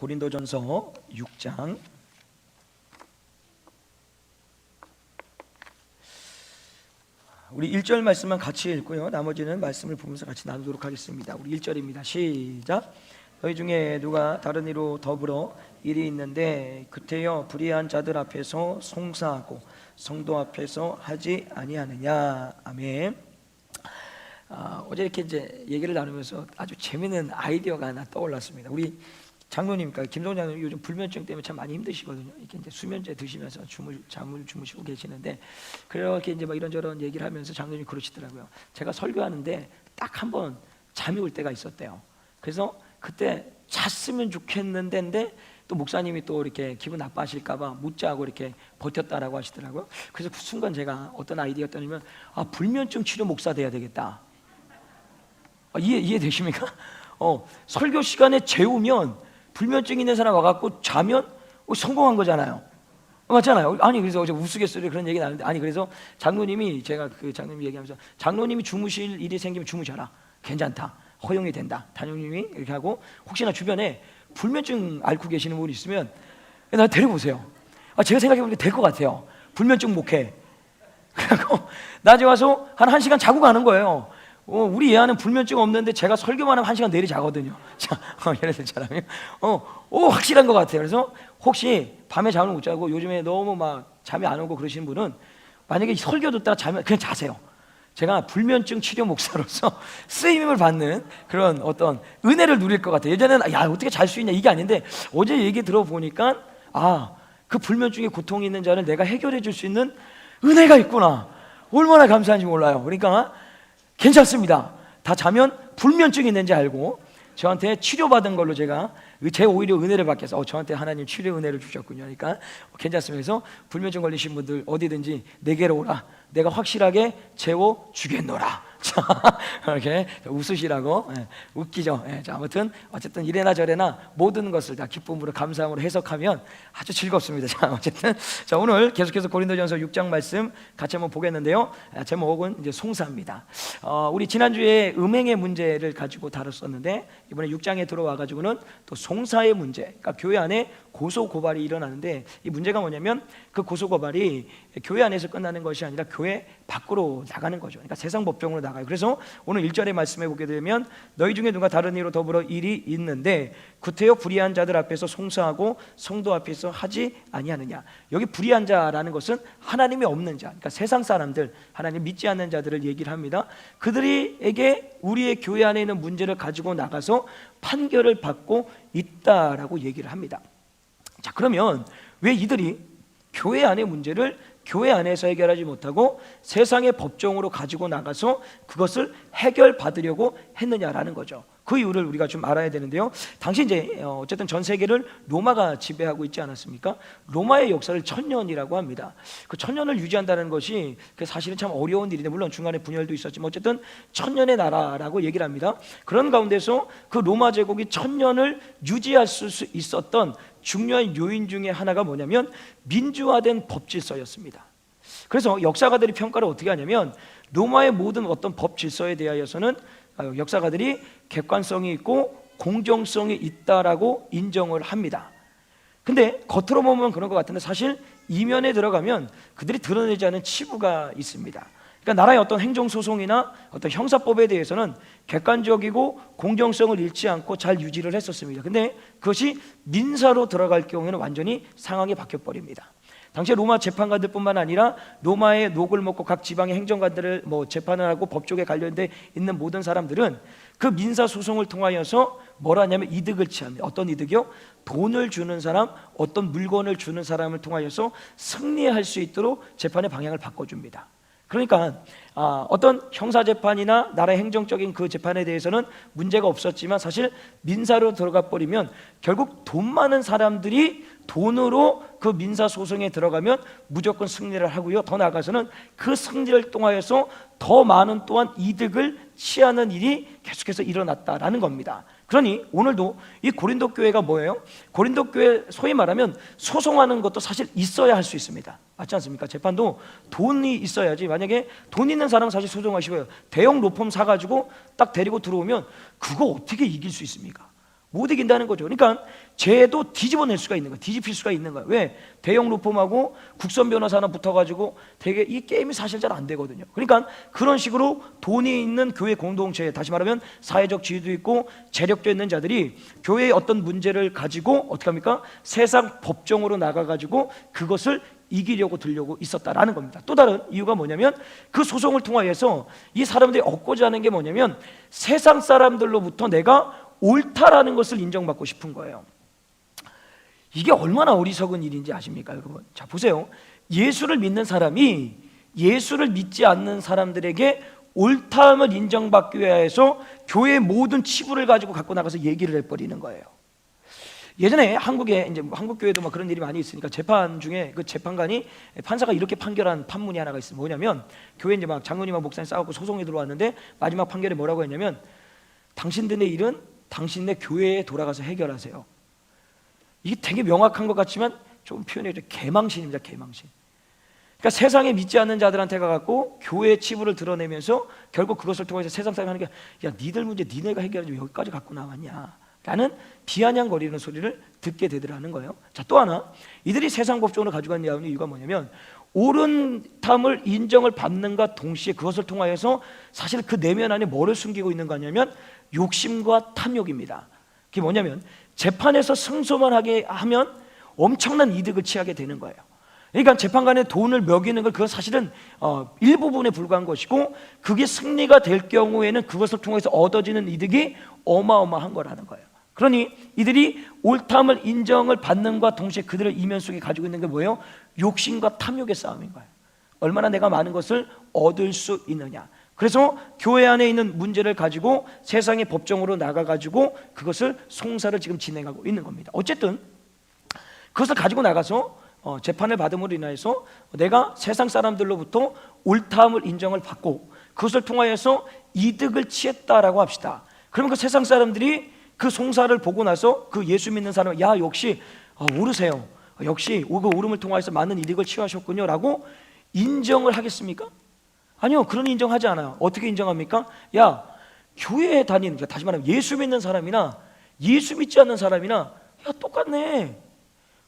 고린도전서 6장 우리 1절 말씀만 같이 읽고요, 나머지는 말씀을 보면서 같이 나누도록 하겠습니다. 우리 1절입니다. 시작. 너희 중에 누가 다른 이로 더불어 일이 있는데 그때여 불의한 자들 앞에서 송사하고 성도 앞에서 하지 아니하느냐. 아멘. 어제 이렇게 이제 얘기를 나누면서 아주 재미있는 아이디어가 하나 떠올랐습니다. 우리 장로님, 그러니까 김동 장로님 요즘 불면증 때문에 참 많이 힘드시거든요. 이렇게 이제 수면제 드시면서 잠을 주무시고 계시는데, 그렇게 이제 뭐 이런저런 얘기를 하면서 장로님이 그러시더라고요. 제가 설교하는데 딱 한 번 잠이 올 때가 있었대요. 그래서 그때 잤으면 좋겠는데 또 목사님이 또 이렇게 기분 나빠하실까봐 못 자고 이렇게 버텼다라고 하시더라고요. 그래서 그 순간 제가 어떤 아이디어가 떠오르면, 불면증 치료 목사 돼야 되겠다. 이해되십니까? 설교 시간에 재우면 불면증 있는 사람 와갖고 자면 성공한 거잖아요. 맞잖아요. 아니 그래서 어제 우스갯소리에 그런 얘기 나는데, 그래서 장로님이, 제가 그 장로님 얘기하면서, 장로님이 주무실 일이 생기면 주무셔라, 괜찮다, 허용이 된다. 단장님이 이렇게 하고, 혹시나 주변에 불면증 앓고 계시는 분이 있으면 나 데려보세요. 제가 생각해보니까 될 것 같아요. 불면증 목회. 그래갖고 낮에 와서 한 1시간 자고 가는 거예요. 우리 애하는 불면증 없는데 제가 설교만 하면 1시간 내리 자거든요. 자, 예를 들자면 확실한 것 같아요. 그래서 혹시 밤에 잠을 못 자고 요즘에 너무 막 잠이 안 오고 그러시는 분은 만약에 설교 듣다가 자면 그냥 자세요. 제가 불면증 치료 목사로서 쓰임을 받는 그런 어떤 은혜를 누릴 것 같아요. 예전에는 어떻게 잘 수 있냐 이게 아닌데, 어제 얘기 들어보니까 그 불면증에 고통이 있는 자를 내가 해결해 줄 수 있는 은혜가 있구나. 얼마나 감사한지 몰라요. 그러니까 괜찮습니다. 다 자면 불면증이 있는지 알고 저한테 치료받은 걸로 제가 오히려 은혜를 받게 해서 저한테 하나님 치료 은혜를 주셨군요. 그러니까 괜찮습니다. 그래서 불면증 걸리신 분들 어디든지 내게로 오라, 내가 확실하게 재워주겠노라. 자, 이렇게 웃으시라고. 웃기죠. 자, 아무튼 어쨌든 이래나 저래나 모든 것을 다 기쁨으로 감사함으로 해석하면 아주 즐겁습니다. 자, 어쨌든 오늘 계속해서 고린도전서 6장 말씀 같이 한번 보겠는데요. 제목은 이제 송사입니다. 우리 지난주에 음행의 문제를 가지고 다뤘었는데, 이번에 6장에 들어와 가지고는 또 송사의 문제, 그러니까 교회 안에 고소 고발이 일어나는데, 이 문제가 뭐냐면 그 고소 고발이 교회 안에서 끝나는 것이 아니라 교회 밖으로 나가는 거죠. 그러니까 세상 법정으로 나가요. 그래서 오늘 1절에 말씀해 보게 되면, 너희 중에 누가 다른 이로 더불어 일이 있는데 구태여 불의한 자들 앞에서 송사하고 성도 앞에서 하지 아니하느냐. 여기 불의한 자라는 것은 하나님이 없는 자, 그러니까 세상 사람들, 하나님 믿지 않는 자들을 얘기를 합니다. 그들에게 우리의 교회 안에 있는 문제를 가지고 나가서 판결을 받고 있다라고 얘기를 합니다. 자, 그러면 왜 이들이 교회 안의 문제를 교회 안에서 해결하지 못하고 세상의 법정으로 가지고 나가서 그것을 해결받으려고 했느냐라는 거죠. 그 이유를 우리가 좀 알아야 되는데요. 당시 이제 어쨌든 전 세계를 로마가 지배하고 있지 않았습니까? 로마의 역사를 1000년이라고 합니다. 그 1000년을 유지한다는 것이 사실은 참 어려운 일인데, 물론 중간에 분열도 있었지만 어쨌든 1000년의 나라라고 얘기를 합니다. 그런 가운데서 그 로마 제국이 1000년을 유지할 수 있었던 중요한 요인 중에 하나가 뭐냐면 민주화된 법 질서였습니다. 그래서 역사가들이 평가를 어떻게 하냐면, 로마의 모든 어떤 법 질서에 대하여서는 역사가들이 객관성이 있고 공정성이 있다라고 인정을 합니다. 근데 겉으로 보면 그런 것 같은데, 사실 이면에 들어가면 그들이 드러내지 않은 치부가 있습니다. 그러니까 나라의 어떤 행정소송이나 어떤 형사법에 대해서는 객관적이고 공정성을 잃지 않고 잘 유지를 했었습니다. 근데 그것이 민사로 들어갈 경우에는 완전히 상황이 바뀌어버립니다. 당시에 로마 재판관들뿐만 아니라 로마의 녹을 먹고 각 지방의 행정관들을 재판을 하고 법조계 관련돼 있는 모든 사람들은 그 민사 소송을 통하여서 뭘 하냐면 이득을 취합니다. 어떤 이득이요? 돈을 주는 사람, 어떤 물건을 주는 사람을 통하여서 승리할 수 있도록 재판의 방향을 바꿔줍니다. 그러니까 어떤 형사재판이나 나라의 행정적인 그 재판에 대해서는 문제가 없었지만, 사실 민사로 들어가 버리면 결국 돈 많은 사람들이 돈으로 그 민사소송에 들어가면 무조건 승리를 하고요, 더 나아가서는 그 승리를 통하여서 더 많은 또한 이득을 취하는 일이 계속해서 일어났다라는 겁니다. 그러니 오늘도 이 고린도 교회가 뭐예요? 고린도 교회, 소위 말하면 소송하는 것도 사실 있어야 할 수 있습니다. 맞지 않습니까? 재판도 돈이 있어야지. 만약에 돈 있는 사람은 사실 소송하시고요, 대형 로펌 사가지고 딱 데리고 들어오면 그거 어떻게 이길 수 있습니까? 못 이긴다는 거죠. 그러니까 죄도 뒤집어낼 수가 있는 거예요. 뒤집힐 수가 있는 거예요. 왜? 대형 로펌하고 국선 변호사 하나 붙어가지고 되게 이 게임이 사실 잘 안 되거든요. 그러니까 그런 식으로 돈이 있는 교회 공동체, 다시 말하면 사회적 지위도 있고 재력도 있는 자들이 교회의 어떤 문제를 가지고 어떻게 합니까? 세상 법정으로 나가가지고 그것을 이기려고 들려고 있었다라는 겁니다. 또 다른 이유가 뭐냐면 그 소송을 통하여서 이 사람들이 얻고자 하는 게 뭐냐면 세상 사람들로부터 내가 옳다라는 것을 인정받고 싶은 거예요. 이게 얼마나 어리석은 일인지 아십니까, 여러분? 자, 보세요. 예수를 믿는 사람이 예수를 믿지 않는 사람들에게 옳다함을 인정받기 위해서 교회의 모든 치부를 가지고 갖고 나가서 얘기를 해버리는 거예요. 예전에 한국에 이제 한국 교회도 막 그런 일이 많이 있으니까 재판 중에 그 재판관이 판사가 이렇게 판결한 판문이 하나가 있어요. 뭐냐면 교회 이제 막 장로님하고 목사님 싸우고 소송이 들어왔는데 마지막 판결에 뭐라고 했냐면 당신들의 일은 당신네 교회에 돌아가서 해결하세요. 이게 되게 명확한 것 같지만 좀 표현해도 개망신입니다. 개망신. 그러니까 세상에 믿지 않는 자들한테 가갖고 교회의 치부를 드러내면서 결국 그것을 통해서 세상 사람이 하는 게 야 니들 문제 니네가 해결하지 왜 여기까지 갖고 나왔냐 라는 비아냥거리는 소리를 듣게 되더라는 거예요. 자, 또 하나 이들이 세상 법정으로 가지고 가는 이유가 뭐냐면 옳은함을 인정을 받는가 동시에 그것을 통하여서 사실 그 내면 안에 뭐를 숨기고 있는 거냐면 욕심과 탐욕입니다. 그게 뭐냐면 재판에서 승소만 하게 하면 엄청난 이득을 취하게 되는 거예요. 그러니까 재판관의 돈을 먹이는 걸 그건 사실은 일부분에 불과한 것이고 그게 승리가 될 경우에는 그것을 통해서 얻어지는 이득이 어마어마한 거라는 거예요. 그러니 이들이 옳다함을 인정을 받는과 동시에 그들의 이면 속에 가지고 있는 게 뭐예요? 욕심과 탐욕의 싸움인 거예요. 얼마나 내가 많은 것을 얻을 수 있느냐. 그래서 교회 안에 있는 문제를 가지고 세상의 법정으로 나가가지고 그것을 송사를 지금 진행하고 있는 겁니다. 어쨌든 그것을 가지고 나가서 재판을 받음으로 인해서 내가 세상 사람들로부터 옳다함을 인정을 받고 그것을 통하여서 이득을 취했다라고 합시다. 그러면 그 세상 사람들이 그 송사를 보고 나서 그 예수 믿는 사람은 야 역시 옳으세요. 역시 그 옳음을 통하여서 많은 이득을 취하셨군요 라고 인정을 하겠습니까? 아니요, 그런 인정하지 않아요. 어떻게 인정합니까? 야 교회에 다니는, 다시 말하면 예수 믿는 사람이나 예수 믿지 않는 사람이나 야 똑같네.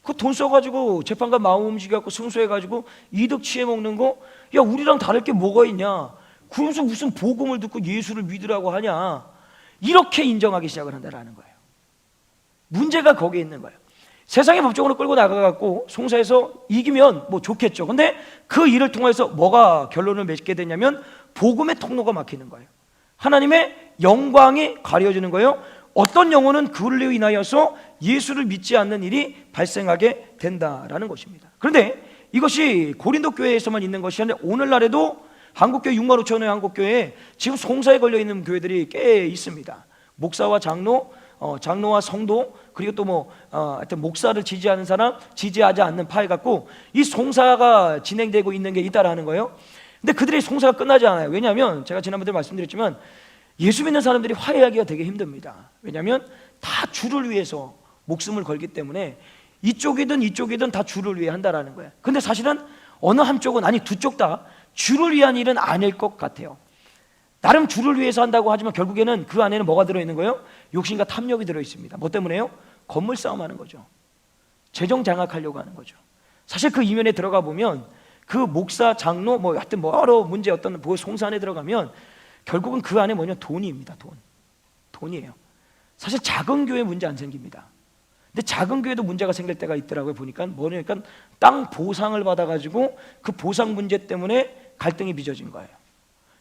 그 돈 써가지고 재판관 마음 움직여갖고 승소해가지고 이득 취해먹는 거, 야 우리랑 다를 게 뭐가 있냐. 그러면서 무슨 복음을 듣고 예수를 믿으라고 하냐. 이렇게 인정하기 시작을 한다는 거예요. 문제가 거기에 있는 거예요. 세상의 법정으로 끌고 나가갖고 송사해서 이기면 뭐 좋겠죠. 근데 그 일을 통해서 뭐가 결론을 맺게 되냐면 복음의 통로가 막히는 거예요. 하나님의 영광이 가려지는 거예요. 어떤 영혼은 그로 인하여서 예수를 믿지 않는 일이 발생하게 된다라는 것입니다. 그런데 이것이 고린도 교회에서만 있는 것이 아니라 오늘날에도 한국교회 6만 5천의 한국교회에 지금 송사에 걸려있는 교회들이 꽤 있습니다. 목사와 장로, 장로와 성도, 그리고 또 하여튼 목사를 지지하는 사람, 지지하지 않는 파에 갖고 이 송사가 진행되고 있는 게 있다라는 거예요. 근데 그들의 송사가 끝나지 않아요. 왜냐하면 제가 지난번에 말씀드렸지만 예수 믿는 사람들이 화해하기가 되게 힘듭니다. 왜냐하면 다 주를 위해서 목숨을 걸기 때문에 이쪽이든 다 주를 위해 한다라는 거예요. 근데 사실은 어느 한쪽은, 아니 두 쪽 다 주를 위한 일은 아닐 것 같아요. 나름 주를 위해서 한다고 하지만 결국에는 그 안에는 뭐가 들어있는 거예요? 욕심과 탐욕이 들어있습니다. 뭐 때문에요? 건물 싸움하는 거죠. 재정 장악하려고 하는 거죠. 사실 그 이면에 들어가 보면 그 목사, 장로, 하여튼 여러 문제 어떤 송사 안에 들어가면 결국은 그 안에 뭐냐? 돈입니다. 돈이에요. 사실 작은 교회 문제 안 생깁니다. 근데 작은 교회도 문제가 생길 때가 있더라고요. 보니까 뭐냐니까 땅 보상을 받아가지고 그 보상 문제 때문에 갈등이 빚어진 거예요.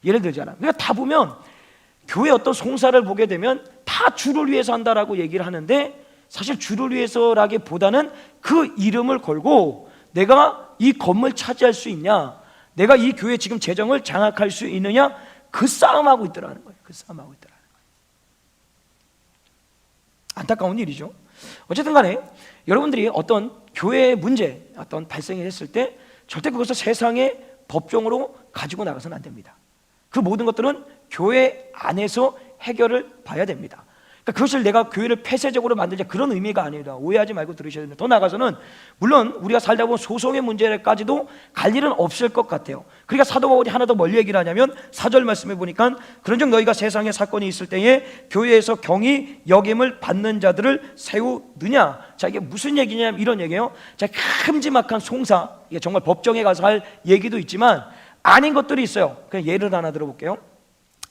예를 들자면 그러니까 다 보면 교회 어떤 송사를 보게 되면 다 주를 위해서 한다라고 얘기를 하는데 사실 주를 위해서라기보다는 그 이름을 걸고 내가 이 건물 차지할 수 있냐, 내가 이 교회 지금 재정을 장악할 수 있느냐, 그 싸움하고 있더라는 거예요. 그 싸움하고 있더라. 안타까운 일이죠. 어쨌든 간에 여러분들이 어떤 교회의 문제 어떤 발생이 했을 때 절대 그것을 세상의 법정으로 가지고 나가서는 안 됩니다. 그 모든 것들은 교회 안에서 해결을 봐야 됩니다. 그러니까 그것을 내가 교회를 폐쇄적으로 만들자 그런 의미가 아닙니다. 오해하지 말고 들으셔야 됩니다. 더 나아가서는 물론 우리가 살다 보면 소송의 문제까지도 갈 일은 없을 것 같아요. 그러니까 사도 바울이 하나 더 멀리 얘기를 하냐면 4절 말씀해 보니까 그런즉 너희가 세상에 사건이 있을 때에 교회에서 경히 여김을 받는 자들을 세우느냐. 자, 이게 무슨 얘기냐면 이런 얘기예요. 자, 큼지막한 송사, 이게 정말 법정에 가서 할 얘기도 있지만 아닌 것들이 있어요. 그냥 예를 하나 들어볼게요.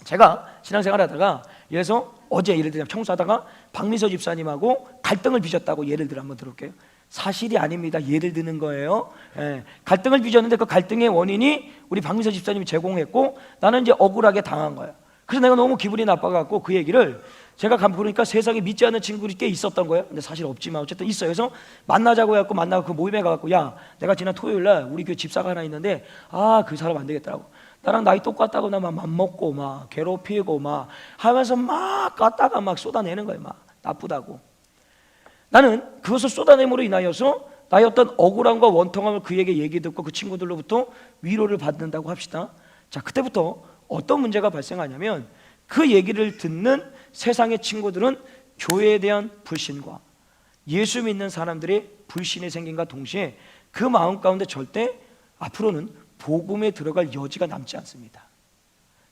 제가 신앙생활 하다가 그래서 어제 예를 들면 청소하다가 박미서 집사님하고 갈등을 빚었다고 예를 들어 한번 들어볼게요. 사실이 아닙니다. 예를 드는 거예요. 갈등을 빚었는데 그 갈등의 원인이 우리 박미서 집사님이 제공했고 나는 이제 억울하게 당한 거예요. 그래서 내가 너무 기분이 나빠갖고 그 얘기를 제가 보니까 세상에 믿지 않는 친구들이 꽤 있었던 거예요. 근데 사실 없지만 어쨌든 있어요. 그래서 만나자고 해갖고 만나고 그 모임에 가갖고 야, 내가 지난 토요일날 우리 교회 집사가 하나 있는데 그 사람 안 되겠더라고. 나랑 나이 똑같다고 나 막 맘먹고 막 괴롭히고 막 하면서 막 깠다가 막 쏟아내는 거예요. 막 나쁘다고. 나는 그것을 쏟아냄으로 인하여서 나의 어떤 억울함과 원통함을 그에게 얘기 듣고 그 친구들로부터 위로를 받는다고 합시다. 자, 그때부터 어떤 문제가 발생하냐면 그 얘기를 듣는 세상의 친구들은 교회에 대한 불신과 예수 믿는 사람들의 불신이 생긴과 동시에 그 마음 가운데 절대 앞으로는 복음에 들어갈 여지가 남지 않습니다.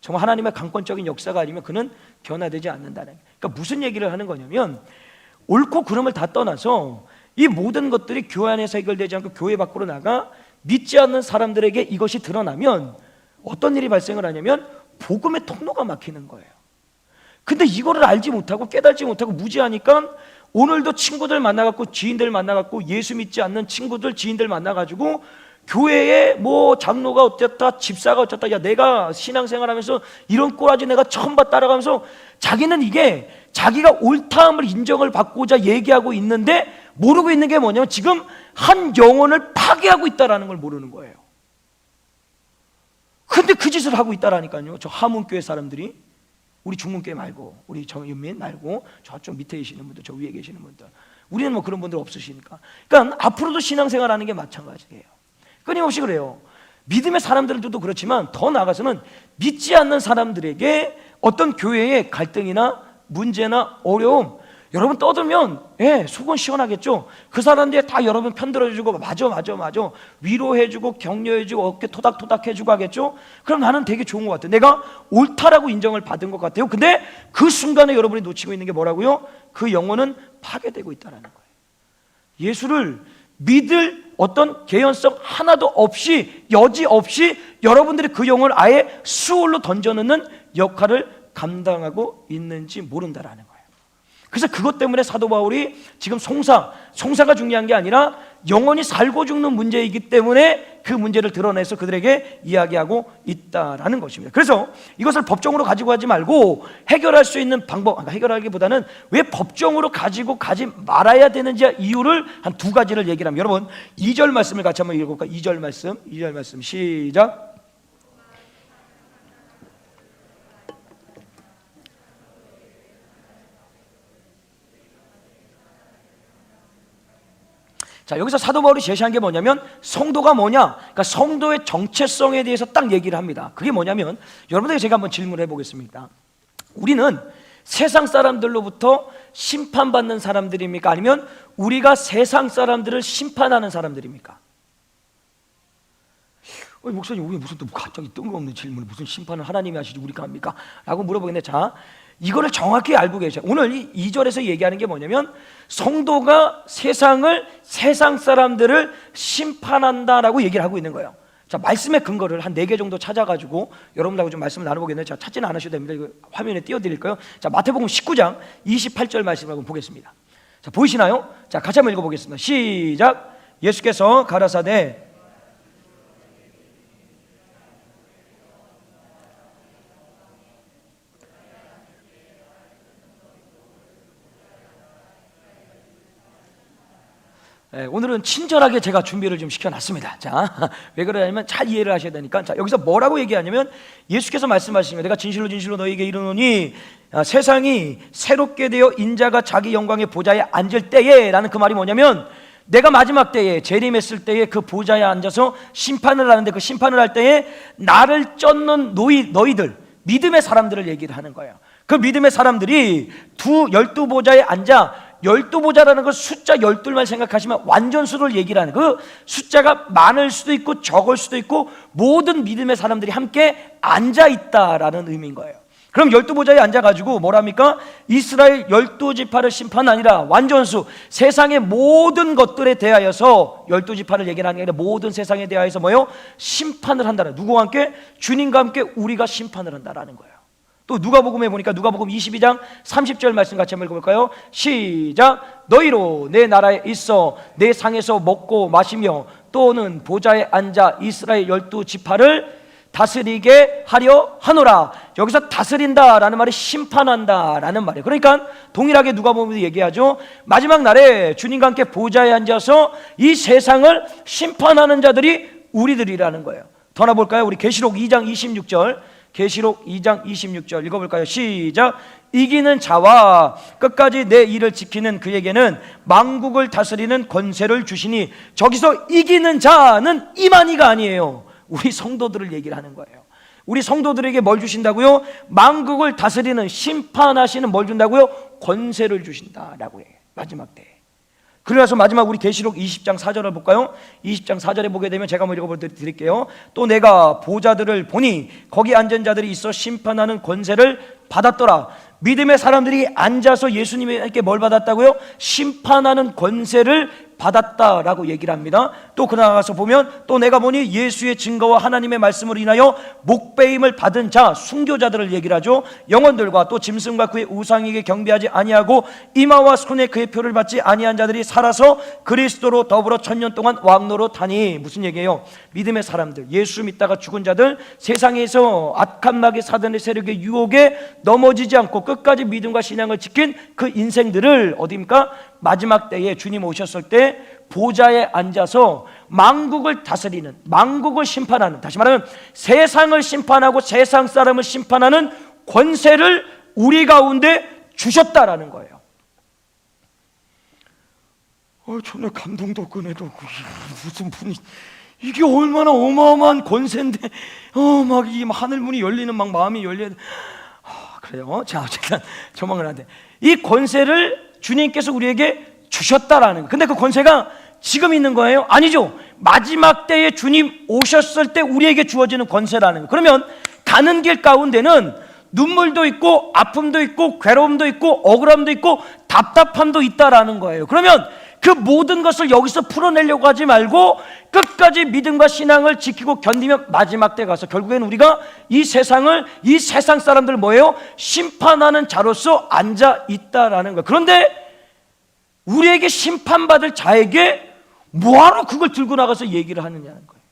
정말 하나님의 강권적인 역사가 아니면 그는 변화되지 않는다는. 그러니까 무슨 얘기를 하는 거냐면 옳고 그름을 다 떠나서 이 모든 것들이 교회 안에서 해결되지 않고 교회 밖으로 나가 믿지 않는 사람들에게 이것이 드러나면 어떤 일이 발생을 하냐면 복음의 통로가 막히는 거예요. 근데 이거를 알지 못하고 깨닫지 못하고 무지하니까 오늘도 친구들 만나갖고 지인들 만나갖고 예수 믿지 않는 친구들 지인들 만나가지고 교회에 뭐 장로가 어땠다 집사가 어쨌다, 야 내가 신앙생활하면서 이런 꼬라지 내가 처음 봤다 따라가면서 자기는 이게 자기가 옳다함을 인정을 받고자 얘기하고 있는데 모르고 있는 게 뭐냐면 지금 한 영혼을 파괴하고 있다는 걸 모르는 거예요. 근데 그 짓을 하고 있다라니까요. 저 하문교회 사람들이, 우리 중문교회 말고 우리 정윤민 말고 저쪽 밑에 계시는 분들, 저 위에 계시는 분들, 우리는 뭐 그런 분들 없으시니까. 그러니까 앞으로도 신앙생활하는 게 마찬가지예요. 끊임없이 그래요. 믿음의 사람들도 그렇지만 더 나아가서는 믿지 않는 사람들에게 어떤 교회의 갈등이나 문제나 어려움, 여러분 떠들면 속은 시원하겠죠. 그 사람들이 다 여러분 편들어주고 맞아 위로해주고 격려해주고 어깨 토닥토닥 해주고 하겠죠. 그럼 나는 되게 좋은 것 같아요. 내가 옳다라고 인정을 받은 것 같아요. 근데 그 순간에 여러분이 놓치고 있는 게 뭐라고요? 그 영혼은 파괴되고 있다는 거예요. 예수를 믿을 어떤 개연성 하나도 없이, 여지 없이 여러분들이 그 영혼을 아예 수월로 던져놓는 역할을 감당하고 있는지 모른다라는 거예요. 그래서 그것 때문에 사도 바울이 지금 송사가 중요한 게 아니라 영원히 살고 죽는 문제이기 때문에 그 문제를 드러내서 그들에게 이야기하고 있다라는 것입니다. 그래서 이것을 법정으로 가지고 가지 말고 해결할 수 있는 방법, 해결하기보다는 왜 법정으로 가지 말아야 되는지 이유를 한 두 가지를 얘기를 합니다. 여러분 2절 말씀을 같이 한번 읽어볼까요? 2절 말씀 시작. 자, 여기서 사도 바울이 제시한 게 뭐냐면 성도가 뭐냐? 그러니까 성도의 정체성에 대해서 딱 얘기를 합니다. 그게 뭐냐면 여러분들에게 제가 한번 질문을 해보겠습니다. 우리는 세상 사람들로부터 심판받는 사람들입니까? 아니면 우리가 세상 사람들을 심판하는 사람들입니까? 목사님 왜 무슨 또 갑자기 뜬금없는 질문을 무슨 심판을 하나님이 하시지 우리가 합니까? 라고 물어보겠는데, 자, 이거를 정확히 알고 계셔요. 오늘 이 2절에서 얘기하는 게 뭐냐면 성도가 세상 사람들을 심판한다라고 얘기를 하고 있는 거예요. 자, 말씀의 근거를 한 4개 정도 찾아가지고 여러분들하고 좀 말씀을 나눠보겠는데, 자, 찾지는 않으셔도 됩니다. 이거 화면에 띄워드릴까요? 자, 마태복음 19장 28절 말씀을 한번 보겠습니다. 자, 보이시나요? 자, 같이 한번 읽어보겠습니다. 시작. 예수께서 가라사대 오늘은 친절하게 제가 준비를 좀 시켜놨습니다. 자, 왜 그러냐면 잘 이해를 하셔야 되니까. 자, 여기서 뭐라고 얘기하냐면 예수께서 말씀하시면 내가 진실로 진실로 너희에게 이르노니 세상이 새롭게 되어 인자가 자기 영광의 보좌에 앉을 때에, 라는 그 말이 뭐냐면 내가 마지막 때에 재림했을 때에 그 보좌에 앉아서 심판을 하는데, 그 심판을 할 때에 나를 쫓는 너희들 믿음의 사람들을 얘기를 하는 거예요. 그 믿음의 사람들이 12보좌에 앉아, 12보좌라는 걸 숫자 12만 생각하시면 완전수를 얘기를 하는, 그 숫자가 많을 수도 있고 적을 수도 있고 모든 믿음의 사람들이 함께 앉아있다라는 의미인 거예요. 그럼 12보좌에 앉아가지고 뭐랍니까? 이스라엘 12지파를 심판 아니라 완전수, 세상의 모든 것들에 대하여서 12지파를 얘기하는 게 아니라 모든 세상에 대하여서 뭐요? 심판을 한다는, 누구와 함께? 주님과 함께 우리가 심판을 한다라는 거예요. 또 누가복음에 보니까 누가복음 22장 30절 말씀 같이 한번 읽어볼까요? 시작. 너희로 내 나라에 있어 내 상에서 먹고 마시며 또는 보좌에 앉아 이스라엘 12지파를 다스리게 하려 하노라. 여기서 다스린다라는 말이 심판한다라는 말이에요. 그러니까 동일하게 누가복음도 얘기하죠. 마지막 날에 주님과 함께 보좌에 앉아서 이 세상을 심판하는 자들이 우리들이라는 거예요. 더 나볼까요? 우리 계시록 2장 26절, 계시록 2장 26절 읽어볼까요? 시작. 이기는 자와 끝까지 내 일을 지키는 그에게는 만국을 다스리는 권세를 주시니, 저기서 이기는 자는 이만희가 아니에요. 우리 성도들을 얘기를 하는 거예요. 우리 성도들에게 뭘 주신다고요? 만국을 다스리는, 심판하시는 뭘 준다고요? 권세를 주신다라고 해요. 마지막 때. 그래서 마지막 우리 계시록 20장 4절을 볼까요? 20장 4절에 보게 되면 제가 한번 읽어드릴게요. 또 내가 보좌들을 보니 거기 앉은 자들이 있어 심판하는 권세를 받았더라. 믿음의 사람들이 앉아서 예수님께 뭘 받았다고요? 심판하는 권세를 받았다라고 얘기를 합니다. 또 그나가서 보면 또 내가 보니 예수의 증거와 하나님의 말씀으로 인하여 목배임을 받은 자, 순교자들을 얘기를 하죠. 영혼들과 또 짐승과 그의 우상에게 경배하지 아니하고 이마와 손에 그의 표를 받지 아니한 자들이 살아서 그리스도로 더불어 천년 동안 왕노릇하니. 무슨 얘기예요? 믿음의 사람들, 예수 믿다가 죽은 자들, 세상에서 악한 마귀 사단의 세력의 유혹에 넘어지지 않고 끝까지 믿음과 신앙을 지킨 그 인생들을 어디입니까? 마지막 때에 주님 오셨을 때 보좌에 앉아서 만국을 다스리는, 만국을 심판하는, 다시 말하면 세상을 심판하고 세상 사람을 심판하는 권세를 우리 가운데 주셨다라는 거예요. 정말 감동도 끄네도 무슨 분이, 이게 얼마나 어마어마한 권세인데 막 이 하늘 문이 열리는, 막 마음이 열려야 돼. 그래요. 자, 어쨌든 조망을 하는데 이 권세를 주님께서 우리에게 주셨다라는 거예요. 근데 그 권세가 지금 있는 거예요? 아니죠. 마지막 때에 주님 오셨을 때 우리에게 주어지는 권세라는 거예요. 그러면 가는 길 가운데는 눈물도 있고 아픔도 있고 괴로움도 있고 억울함도 있고 답답함도 있다라는 거예요. 그러면 그 모든 것을 여기서 풀어내려고 하지 말고 끝까지 믿음과 신앙을 지키고 견디면 마지막 때 가서 결국에는 우리가 이 세상을, 이 세상 사람들을 뭐예요? 심판하는 자로서 앉아 있다라는 거예요. 그런데 우리에게 심판받을 자에게 뭐하러 그걸 들고 나가서 얘기를 하느냐는 거예요.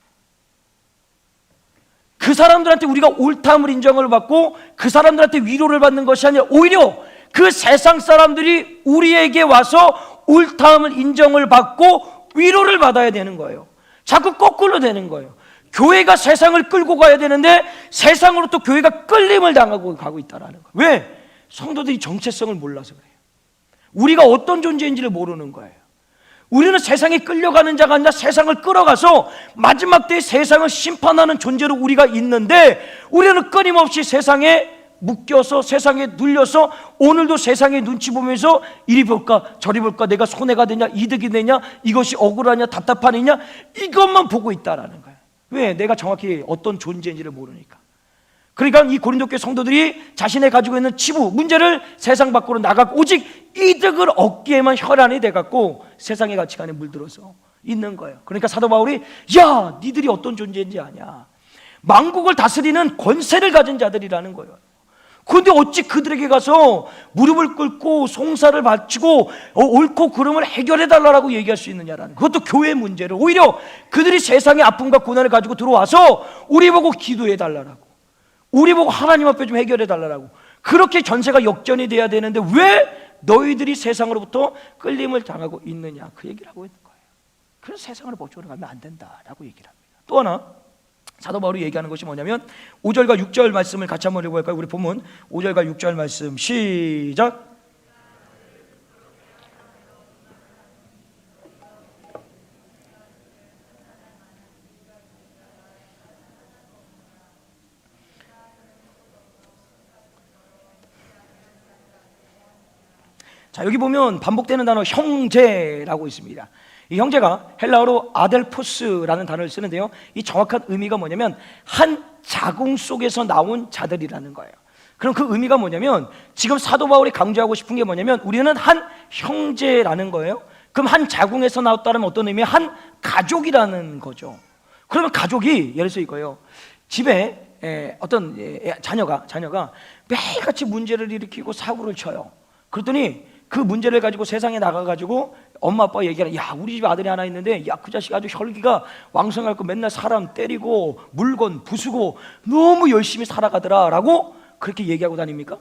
그 사람들한테 우리가 옳다함을 인정을 받고 그 사람들한테 위로를 받는 것이 아니라 오히려 그 세상 사람들이 우리에게 와서 옳다함을 인정을 받고 위로를 받아야 되는 거예요. 자꾸 거꾸로 되는 거예요. 교회가 세상을 끌고 가야 되는데 세상으로 또 교회가 끌림을 당하고 가고 있다는 거예요. 왜? 성도들이 정체성을 몰라서 그래요. 우리가 어떤 존재인지를 모르는 거예요. 우리는 세상에 끌려가는 자가 아니라 세상을 끌어가서 마지막 때에 세상을 심판하는 존재로 우리가 있는데, 우리는 끊임없이 세상에 묶여서 세상에 눌려서 오늘도 세상의 눈치 보면서 이리 볼까 저리 볼까, 내가 손해가 되냐 이득이 되냐, 이것이 억울하냐 답답하느냐, 이것만 보고 있다라는 거예요. 왜? 내가 정확히 어떤 존재인지를 모르니까. 그러니까 이 고린도 교회 성도들이 자신의 가지고 있는 치부, 문제를 세상 밖으로 나가고 오직 이득을 얻기에만 혈안이 돼갖고 세상의 가치관에 물들어서 있는 거예요. 그러니까 사도 바울이, 야, 니들이 어떤 존재인지 아냐? 만국을 다스리는 권세를 가진 자들이라는 거예요. 그런데 어찌 그들에게 가서 무릎을 꿇고 송사를 바치고 옳고 그름을 해결해달라고 얘기할 수 있느냐라는, 그것도 교회의 문제를. 오히려 그들이 세상의 아픔과 고난을 가지고 들어와서 우리 보고 기도해달라고, 우리 보고 하나님 앞에 좀 해결해달라고, 그렇게 전세가 역전이 돼야 되는데 왜 너희들이 세상으로부터 끌림을 당하고 있느냐, 그 얘기를 하고 있는 거예요. 그래서 세상으로 보조를 가면 안 된다라고 얘기를 합니다. 또 하나 사도 바울이 얘기하는 것이 뭐냐면 5절과 6절 말씀을 같이 한번 읽어볼까요? 우리 본문 5절과 6절 말씀 시작. 자, 여기 보면 반복되는 단어 형제라고 있습니다. 이 형제가 헬라어로 아델포스라는 단어를 쓰는데요, 이 정확한 의미가 뭐냐면 한 자궁 속에서 나온 자들이라는 거예요. 그럼 그 의미가 뭐냐면 지금 사도 바울이 강조하고 싶은 게 뭐냐면 우리는 한 형제라는 거예요. 그럼 한 자궁에서 나왔다면 어떤 의미야? 한 가족이라는 거죠. 그러면 가족이 예를 들어 이거예요. 집에 어떤 자녀가 매일같이 문제를 일으키고 사고를 쳐요. 그랬더니 그 문제를 가지고 세상에 나가가지고 엄마 아빠가 얘기하는, 야, 우리 집에 아들이 하나 있는데, 야, 그 자식 아주 혈기가 왕성할 거 맨날 사람 때리고 물건 부수고 너무 열심히 살아가더라 라고 그렇게 얘기하고 다닙니까?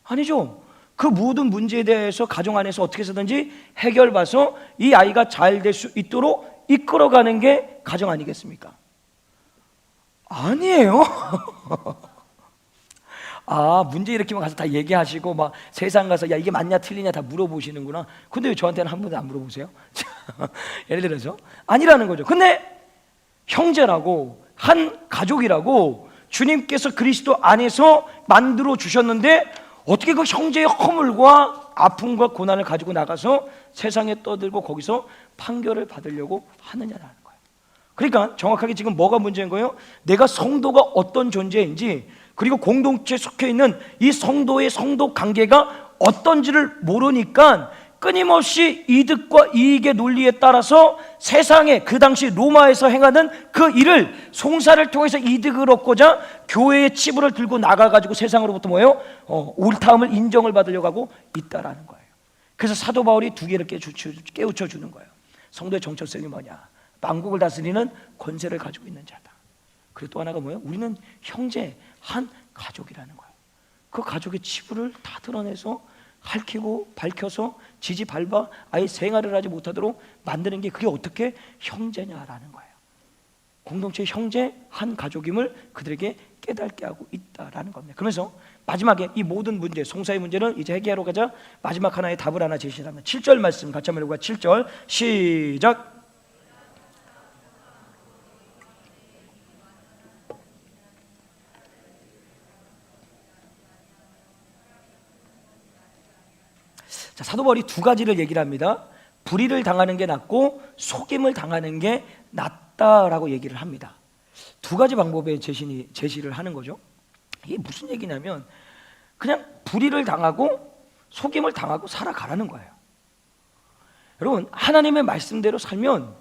아니죠. 그 모든 문제에 대해서 가정 안에서 어떻게 해서든지 해결봐서 이 아이가 잘 될 수 있도록 이끌어가는 게 가정 아니겠습니까? 아니에요. 아, 문제 일으키면 가서 다 얘기하시고 막 세상 가서 야, 이게 맞냐 틀리냐 다 물어보시는구나. 근데 왜 저한테는 한 번도 안 물어보세요? 예를 들어서 아니라는 거죠. 근데 형제라고, 한 가족이라고 주님께서 그리스도 안에서 만들어 주셨는데 어떻게 그 형제의 허물과 아픔과 고난을 가지고 나가서 세상에 떠들고 거기서 판결을 받으려고 하느냐라는 거예요. 그러니까 정확하게 지금 뭐가 문제인 거예요? 내가 성도가 어떤 존재인지, 그리고 공동체에 속해 있는 이 성도의 성도 관계가 어떤지를 모르니까 끊임없이 이득과 이익의 논리에 따라서 세상에 그 당시 로마에서 행하는 그 일을, 송사를 통해서 이득을 얻고자 교회의 치부를 들고 나가가지고 세상으로부터 뭐예요? 옳다함을 인정을 받으려고 하고 있다라는 거예요. 그래서 사도 바울이 두 개를 깨우쳐 주는 거예요. 성도의 정체성이 뭐냐? 만국을 다스리는 권세를 가지고 있는 자다. 그리고 또 하나가 뭐예요? 우리는 형제, 한 가족이라는 거예요. 그 가족의 치부를 다 드러내서 밝히고 밝혀서 지지 밟아 아예 생활을 하지 못하도록 만드는 게, 그게 어떻게 형제냐라는 거예요. 공동체의 형제, 한 가족임을 그들에게 깨닫게 하고 있다라는 겁니다. 그러면서 마지막에 이 모든 문제, 송사의 문제는 이제 해결하러 가자 마지막 하나의 답을 하나 제시합니다. 7절 말씀 같이 한번 읽어볼까요? 7절 시작. 자, 사도 바울이 두 가지를 얘기를 합니다. 불의를 당하는 게 낫고 속임을 당하는 게 낫다라고 얘기를 합니다. 두 가지 방법의 제시를 하는 거죠. 이게 무슨 얘기냐면 그냥 불의를 당하고 속임을 당하고 살아가라는 거예요. 여러분, 하나님의 말씀대로 살면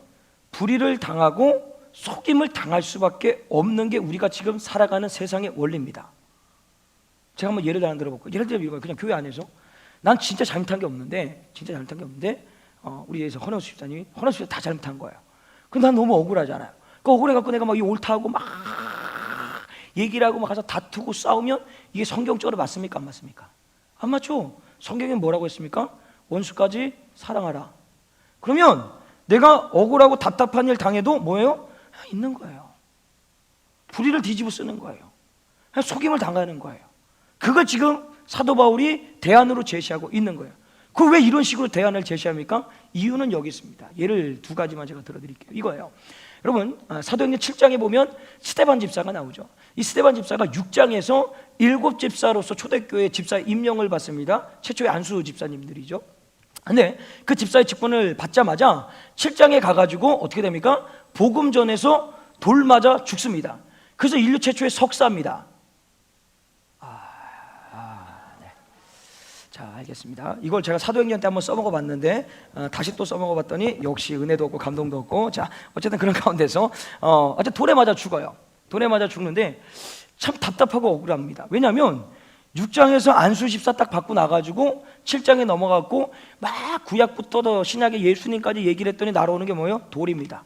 불의를 당하고 속임을 당할 수밖에 없는 게 우리가 지금 살아가는 세상의 원리입니다. 제가 한번 예를 들어볼게요. 예를 들면 이거예요. 그냥 교회 안에서 난 진짜 잘못한 게 없는데, 우리 예에서 헌혜수 집사님이 다 잘못한 거예요. 근데 난 너무 억울하잖아요. 그 억울해갖고 내가 막 이 옳다고 막 얘기를 하고 막 가서 다투고 싸우면 이게 성경적으로 맞습니까? 안 맞습니까? 안 맞죠? 성경에 뭐라고 했습니까? 원수까지 사랑하라. 그러면 내가 억울하고 답답한 일 당해도 뭐예요? 있는 거예요. 불의를 뒤집어 쓰는 거예요. 속임을 당하는 거예요. 그걸 지금 사도 바울이 대안으로 제시하고 있는 거예요. 그 왜 이런 식으로 대안을 제시합니까? 이유는 여기 있습니다. 예를 두 가지만 제가 들어드릴게요. 이거예요. 여러분, 사도행전 7장에 보면 스데반 집사가 나오죠. 이 스데반 집사가 6장에서 7집사로서 초대교회 집사 임명을 받습니다. 최초의 안수 집사님들이죠. 근데 그 집사의 직분을 받자마자 7장에 가가지고 어떻게 됩니까? 복음 전에서 돌 맞아 죽습니다. 그래서 인류 최초의 석사입니다. 자, 알겠습니다. 이걸 제가 사도행전 때 한번 써먹어 봤는데 다시 또 써먹어 봤더니 역시 은혜도 없고 감동도 없고, 자, 어쨌든 그런 가운데서 어쨌든 돌에 맞아 죽어요. 돌에 맞아 죽는데 참 답답하고 억울합니다. 왜냐하면 6장에서 안수 집사 딱 받고 나가지고 7장에 넘어갔고 막 구약부터 신약의 예수님까지 얘기를 했더니 날아오는 게 뭐예요? 돌입니다.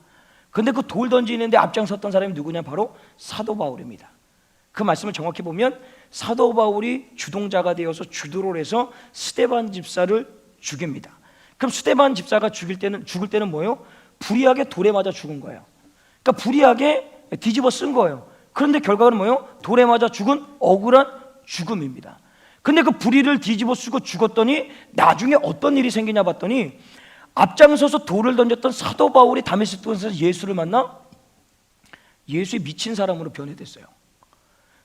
근데 그 돌 던지는데 앞장섰던 사람이 누구냐? 바로 사도 바울입니다. 그 말씀을 정확히 보면 사도 바울이 주동자가 되어서 주도를 해서 스데반 집사를 죽입니다. 그럼 스데반 집사가 죽을 때는 뭐예요? 불의하게 돌에 맞아 죽은 거예요. 그러니까 불의하게 뒤집어 쓴 거예요. 그런데 결과는 뭐예요? 돌에 맞아 죽은 억울한 죽음입니다. 근데 그 불의를 뒤집어 쓰고 죽었더니 나중에 어떤 일이 생기냐 봤더니 앞장서서 돌을 던졌던 사도 바울이 다메섹에서 예수를 만나 예수에 미친 사람으로 변해됐어요.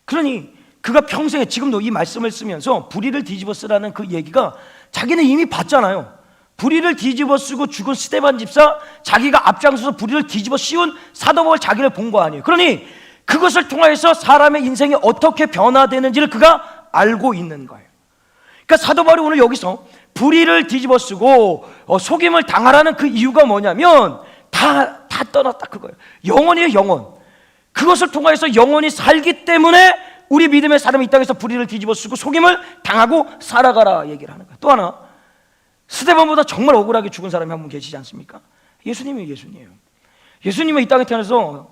그러니 그가 평생에, 지금도 이 말씀을 쓰면서 불의를 뒤집어 쓰라는 그 얘기가 자기는 이미 봤잖아요. 불의를 뒤집어 쓰고 죽은 스데반 집사, 자기가 앞장서서 불의를 뒤집어 씌운 사도 바울 자기를 본 거 아니에요. 그러니 그것을 통해서 사람의 인생이 어떻게 변화되는지를 그가 알고 있는 거예요. 그러니까 사도 바울이 오늘 여기서 불의를 뒤집어 쓰고 속임을 당하라는 그 이유가 뭐냐면 다 떠났다 그거예요. 영원이에요, 영원. 그것을 통해서 영원히 살기 때문에 우리 믿음의 사람이 이 땅에서 불의를 뒤집어 쓰고 속임을 당하고 살아가라 얘기를 하는 거예요. 또 하나, 스데반보다 정말 억울하게 죽은 사람이 한 분 계시지 않습니까? 예수님이에요, 예수님이에요. 예수님은 이 땅에 태어나서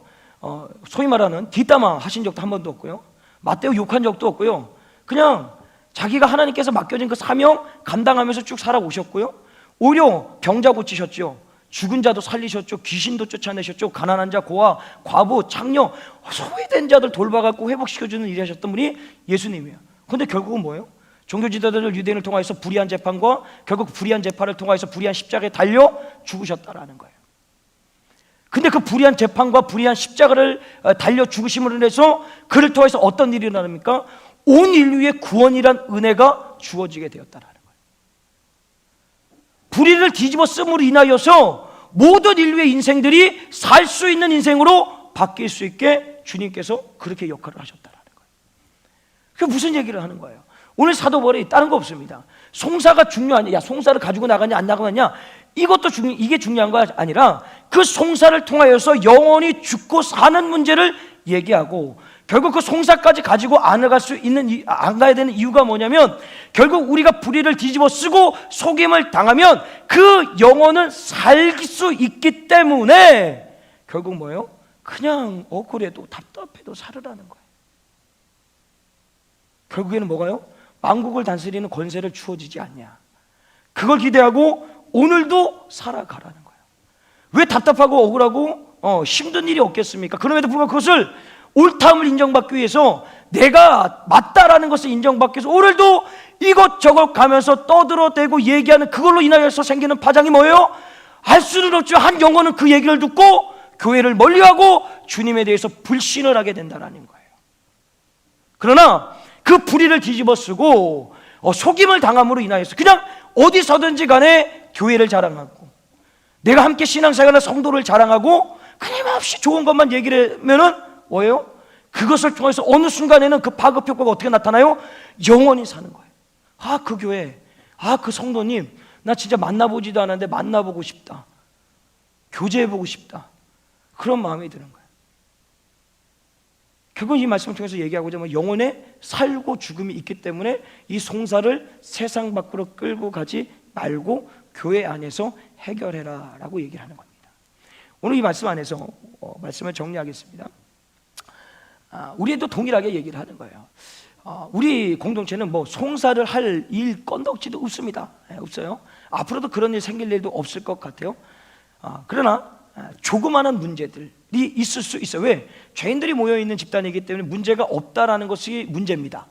소위 말하는 뒷담화 하신 적도 한 번도 없고요, 맞대고 욕한 적도 없고요. 그냥 자기가 하나님께서 맡겨진 그 사명 감당하면서 쭉 살아오셨고요. 오히려 병자 고치셨죠. 죽은 자도 살리셨죠. 귀신도 쫓아내셨죠. 가난한 자, 고아, 과부, 창녀, 소외된 자들 돌봐갖고 회복시켜주는 일을 하셨던 분이 예수님이에요. 그런데 결국은 뭐예요? 종교 지도자들 유대인을 통해서 불의한 재판과 결국 불의한 재판을 통해서 불의한 십자가에 달려 죽으셨다라는 거예요. 근데 그 불의한 재판과 불의한 십자가를 달려 죽으심으로 인해서 그를 통해서 어떤 일이 일어납니까? 온 인류의 구원이란 은혜가 주어지게 되었다라는 거예요. 불의를 뒤집어 쓰므로 인하여서 모든 인류의 인생들이 살 수 있는 인생으로 바뀔 수 있게 주님께서 그렇게 역할을 하셨다라는 거예요. 그게 무슨 얘기를 하는 거예요? 오늘 사도 바울이 다른 거 없습니다. 송사가 중요하냐, 야 송사를 가지고 나가냐 안 나가냐, 이게 중요한 거 아니라 그 송사를 통하여서 영원히 죽고 사는 문제를 얘기하고, 결국 그 송사까지 가지고 안 가야 되는 이유가 뭐냐면, 결국 우리가 불의를 뒤집어 쓰고 속임을 당하면 그 영혼은 살 수 있기 때문에 결국 뭐예요? 그냥 억울해도 답답해도 살으라는 거예요. 결국에는 뭐가요? 만국을 다스리는 권세를 주어지지 않냐, 그걸 기대하고 오늘도 살아가라는 거예요. 왜 답답하고 억울하고 힘든 일이 없겠습니까? 그럼에도 불구하고 그것을 옳다함을 인정받기 위해서, 내가 맞다라는 것을 인정받기 위해서 오늘도 이것저것 가면서 떠들어대고 얘기하는, 그걸로 인하여서 생기는 파장이 뭐예요? 알 수는 없지만 한 영혼은 그 얘기를 듣고 교회를 멀리하고 주님에 대해서 불신을 하게 된다는 거예요. 그러나 그 불의를 뒤집어 쓰고 속임을 당함으로 인하여서 그냥 어디서든지 간에 교회를 자랑하고, 내가 함께 신앙생활하는 성도를 자랑하고 끊임없이 좋은 것만 얘기를 하면은 뭐예요? 그것을 통해서 어느 순간에는 그 파급 효과가 어떻게 나타나요? 영원히 사는 거예요. 아, 그 교회, 아, 그 성도님, 나 진짜 만나보지도 않았는데 만나보고 싶다, 교제해보고 싶다, 그런 마음이 드는 거예요. 결국 이 말씀을 통해서 얘기하고자 하면 영혼에 살고 죽음이 있기 때문에 이 송사를 세상 밖으로 끌고 가지 말고 교회 안에서 해결해라 라고 얘기를 하는 겁니다. 오늘 이 말씀 안에서 말씀을 정리하겠습니다. 우리도 동일하게 얘기를 하는 거예요. 우리 공동체는 뭐 송사를 할 일 건덕지도 없습니다. 없어요. 앞으로도 그런 일 생길 일도 없을 것 같아요. 그러나 조그마한 문제들이 있을 수 있어요. 왜? 죄인들이 모여있는 집단이기 때문에 문제가 없다라는 것이 문제입니다.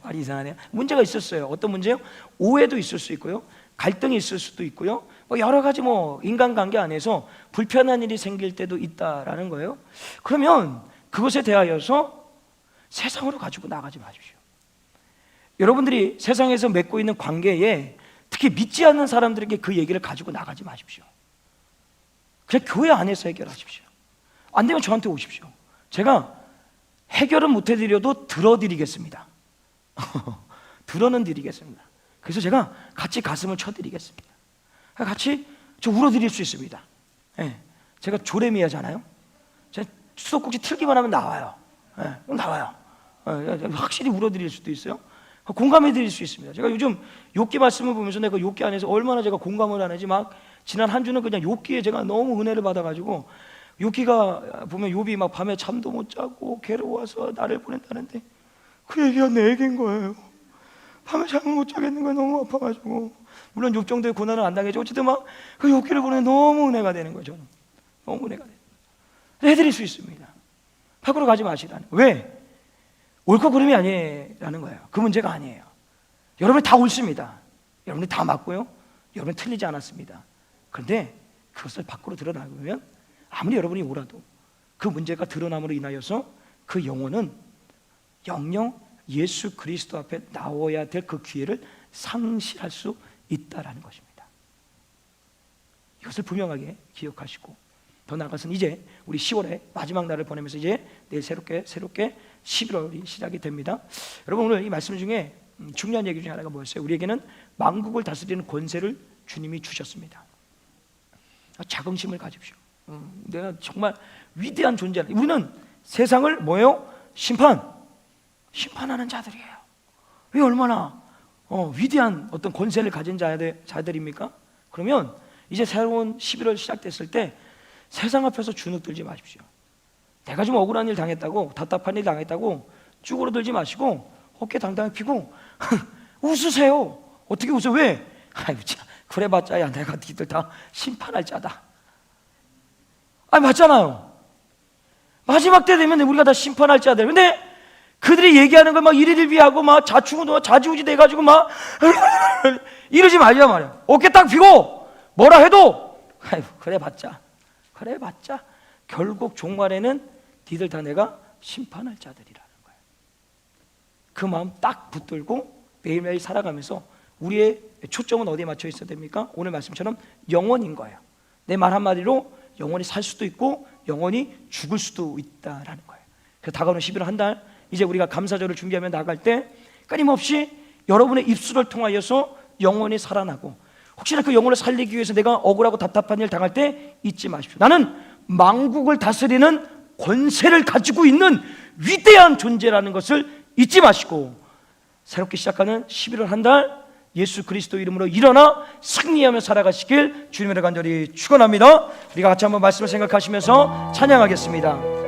말이 이상하네요. 문제가 있었어요. 어떤 문제요? 오해도 있을 수 있고요, 갈등이 있을 수도 있고요, 여러 가지 인간관계 안에서 불편한 일이 생길 때도 있다라는 거예요. 그러면 그것에 대하여서 세상으로 가지고 나가지 마십시오. 여러분들이 세상에서 맺고 있는 관계에 특히 믿지 않는 사람들에게 그 얘기를 가지고 나가지 마십시오. 그냥 교회 안에서 해결하십시오. 안 되면 저한테 오십시오. 제가 해결은 못 해드려도 들어드리겠습니다. 들어는 드리겠습니다. 그래서 제가 같이 가슴을 쳐드리겠습니다. 같이 저 울어드릴 수 있습니다. 제가 조레미아잖아요. 제가 수도꼭지 틀기만 하면 나와요. 나와요. 확실히 울어드릴 수도 있어요. 공감해 드릴 수 있습니다. 제가 요즘 욥기 말씀을 보면서 내가 욥기 안에서 얼마나 제가 공감을 하는지, 막 지난 한 주는 그냥 욥기에 제가 너무 은혜를 받아가지고, 욥기가 보면 욥이 막 밤에 잠도 못 자고 괴로워서 나를 보낸다는데 그 얘기가 내 얘기인 거예요. 밤에 잠을 못 자겠는 거예요. 너무 아파가지고. 물론 욥 정도의 고난은 안 당했죠. 어쨌든 막 그 욥기를 보내 너무 은혜가 되는 거예요. 저는 너무 은혜가 돼요. 해드릴 수 있습니다. 밖으로 가지 마시라는. 왜? 옳고 그름이 아니라는 거예요. 그 문제가 아니에요. 여러분이 다 옳습니다. 여러분이 다 맞고요, 여러분이 틀리지 않았습니다. 그런데 그것을 밖으로 드러나면 아무리 여러분이 옳아도 그 문제가 드러남으로 인하여서 그 영혼은 영영 예수 그리스도 앞에 나와야 될 그 기회를 상실할 수 있다라는 것입니다. 이것을 분명하게 기억하시고, 더 나아가서는 이제 우리 10월에 마지막 날을 보내면서 이제 내일 새롭게 11월이 시작이 됩니다. 여러분, 오늘 이 말씀 중에 중요한 얘기 중에 하나가 뭐였어요? 우리에게는 만국을 다스리는 권세를 주님이 주셨습니다. 자긍심을 가집시오. 내가 정말 위대한 존재다. 우리는 세상을 뭐예요? 심판하는 자들이에요. 왜 얼마나 위대한 어떤 권세를 가진 자들입니까? 그러면 이제 새로운 11월 시작됐을 때 세상 앞에서 주눅들지 마십시오. 내가 좀 억울한 일 당했다고, 답답한 일 당했다고 쭈그러들지 마시고 어깨 당당히 펴고 웃으세요. 어떻게 웃어? 왜? 아이고 참, 그래봤자 야 내가 니들 다 심판할 자다. 맞잖아요. 마지막 때 되면 우리가 다 심판할 자들. 근데 그들이 얘기하는 걸 막 이리들비하고 막 자지우지 돼가지고 막 이러지 말자 말이야. 어깨 딱 펴고 뭐라 해도 아이고 그래봤자 결국 종말에는 니들 다 내가 심판할 자들이라는 거예요. 그 마음 딱 붙들고 매일매일 살아가면서 우리의 초점은 어디에 맞춰 있어야 됩니까? 오늘 말씀처럼 영원인 거예요. 내 말 한마디로 영원히 살 수도 있고 영원히 죽을 수도 있다라는 거예요. 그래서 다가오는 11월 한 달, 이제 우리가 감사절을 준비하며 나갈 때 끊임없이 여러분의 입술을 통하여서 영원히 살아나고, 혹시나 그 영혼을 살리기 위해서 내가 억울하고 답답한 일 당할 때 잊지 마십시오. 나는 만국을 다스리는 권세를 가지고 있는 위대한 존재라는 것을 잊지 마시고, 새롭게 시작하는 11월 한 달 예수 그리스도 이름으로 일어나 승리하며 살아가시길 주님으로 간절히 축원합니다. 우리가 같이 한번 말씀을 생각하시면서 찬양하겠습니다.